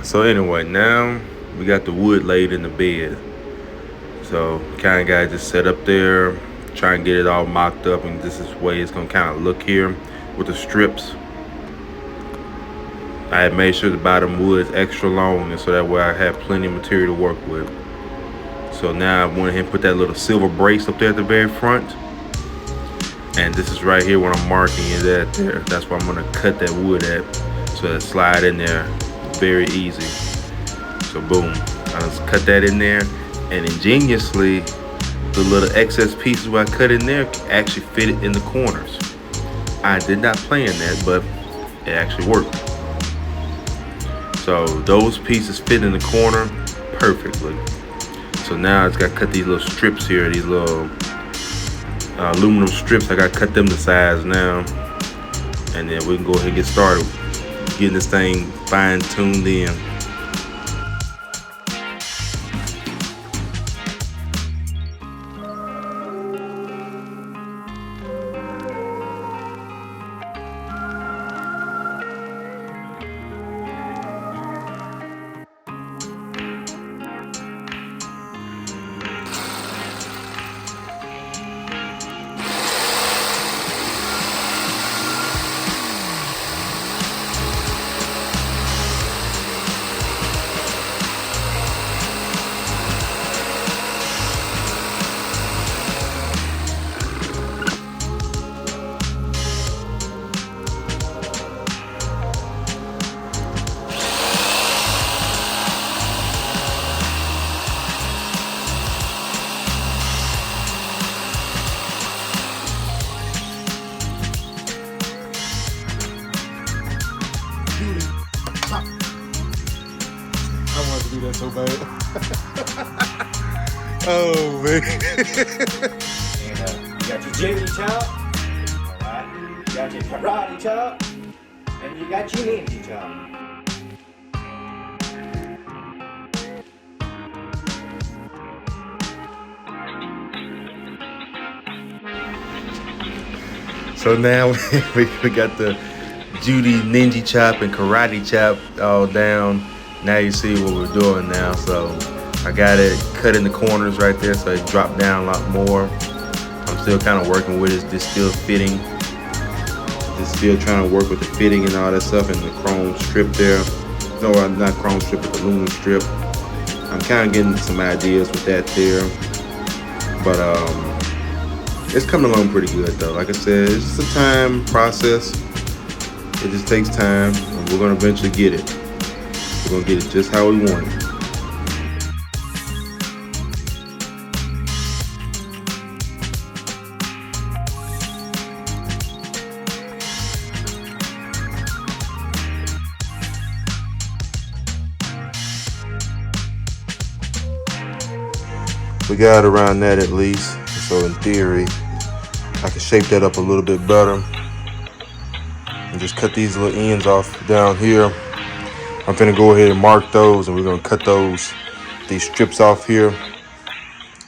So anyway, now we got the wood laid in the bed. So kind of got just set up there, try and get it all mocked up, and this is the way it's gonna kind of look here with the strips. I had made sure the bottom wood is extra long, and so that way I have plenty of material to work with. So now I went ahead and put that little silver brace up there at the very front. And this is right here where I'm marking it at there. That's where I'm gonna cut that wood at. So that slide in there very easy. So boom, I just cut that in there. And ingeniously, the little excess pieces where I cut in there actually fit it in the corners. I did not plan that, but it actually worked. So those pieces fit in the corner perfectly. So now I just got to cut these little strips here, these little aluminum strips. I got to cut them to size now. And then we can go ahead and get started getting this thing fine tuned in. I wanted to do that so bad. Oh man. And you got your Chevy chop, alright? You got your karate chop, and you got your ninja chop. So now we got the Judy ninja chop and karate chop all down. Now you see what we're doing now. So I got it cut in the corners right there so it dropped down a lot more. I'm still kind of working with it. Just still fitting. Just still trying to work with the fitting and all that stuff and the chrome strip there. No, not chrome strip, but the aluminum strip. I'm kind of getting some ideas with that there. But it's coming along pretty good though. Like I said, it's just a time process. It just takes time, and we're gonna eventually get it. We're gonna get it just how we want it. We got around that at least. So in theory, I can shape that up a little bit better and just cut these little ends off down here. I'm gonna go ahead and mark those, and we're gonna cut these strips off here,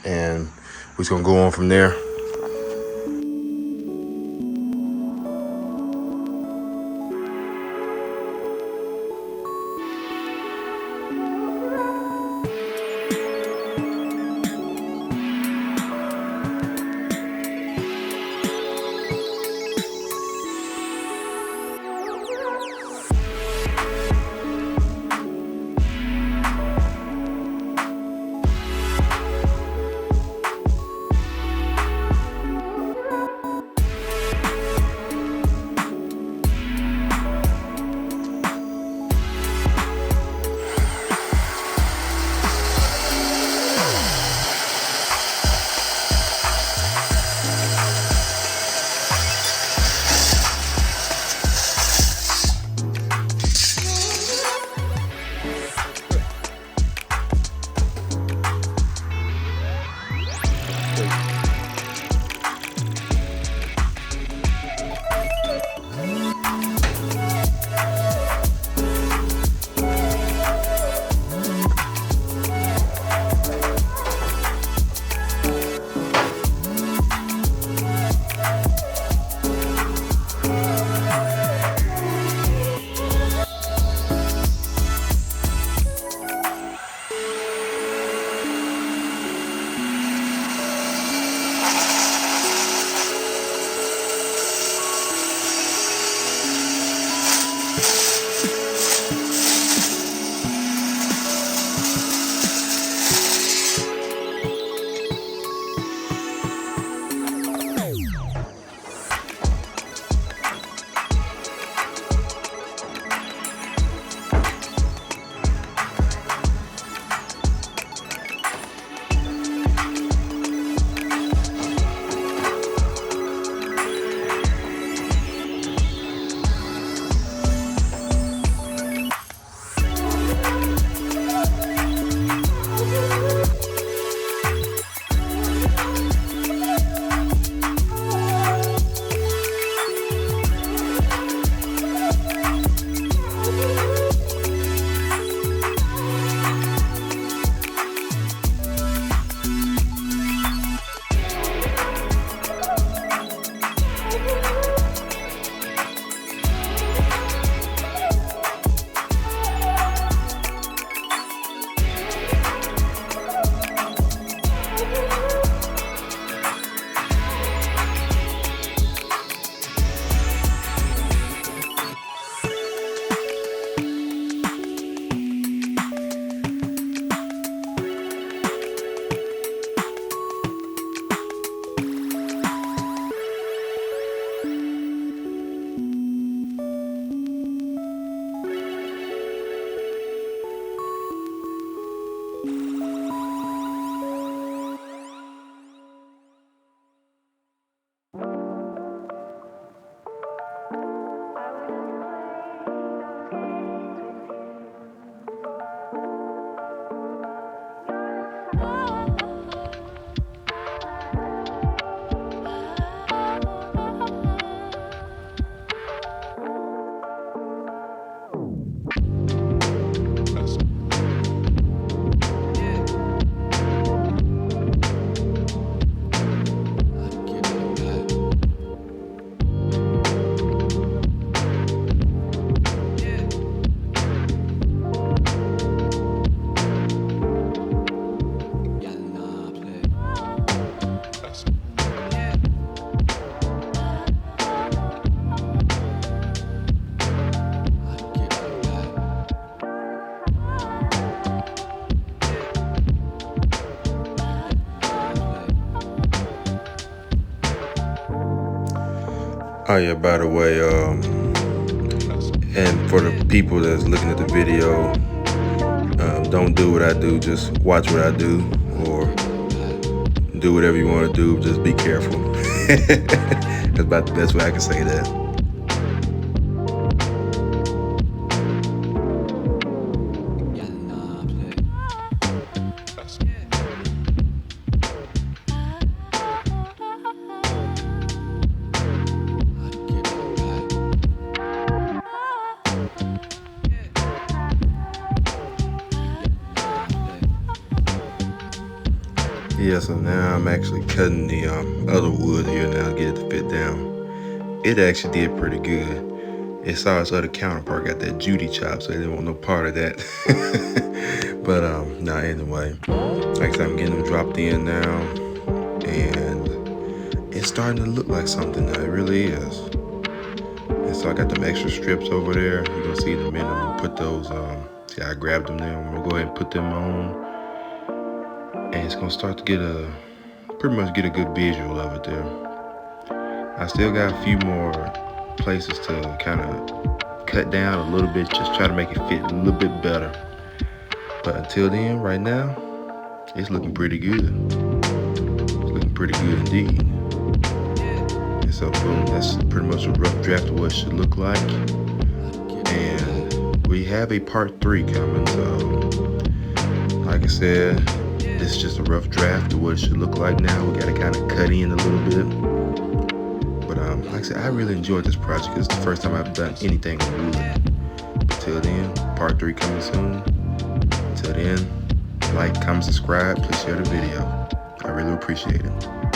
and we're just gonna go on from there. Oh yeah, by the way, and for the people that's looking at the video, don't do what I do, just watch what I do, or do whatever you want to do, just be careful. That's about the best way I can say that. Yeah, so now I'm actually cutting the other wood here now to get it to fit down. It actually did pretty good. It saw its other counterpart got that Judy chop, so they didn't want no part of that. But nah, anyway, like I said, I'm getting them dropped in now, and it's starting to look like something now. It really is. And so I got them extra strips over there. You're gonna see in a minute. I'm gonna put those. See, I grabbed them now. I'm gonna go ahead and put them on, and it's gonna start to pretty much get a good visual of it there. I still got a few more places to kind of cut down a little bit, just try to make it fit a little bit better. But until then, right now, it's looking pretty good. It's looking pretty good indeed. And so boom, that's pretty much a rough draft of what it should look like. And we have a part 3 coming, so like I said, this is just a rough draft of what it should look like now. We gotta kind of cut in a little bit. But like I said, I really enjoyed this project. It's the first time I've done anything with wood. But till then, part 3 coming soon. Till then, like, comment, subscribe, please share the video. I really appreciate it.